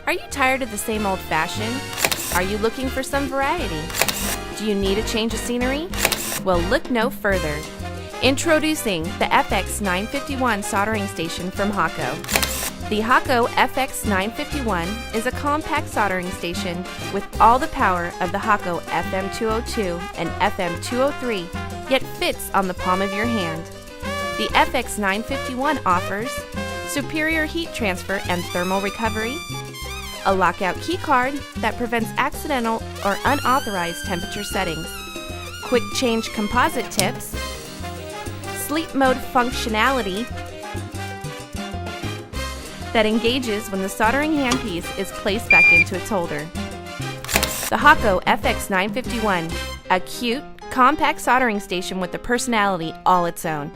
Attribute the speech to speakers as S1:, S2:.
S1: Are you tired of the same old fashion? Are you looking for some variety? Do you need a change of scenery? Well, look no further. Introducing the FX951 soldering station from Hakko. The Hakko FX951 is a compact soldering station with all the power of the Hakko FM 202 and FM 203, yet fits on the palm of your hand. The FX951 offers superior heat transfer and thermal recovery, a lockout key card that prevents accidental or unauthorized temperature settings, quick change composite tips, sleep mode functionality that engages when the soldering handpiece is placed back into its holder. The Hakko FX951, a cute, compact soldering station with a personality all its own.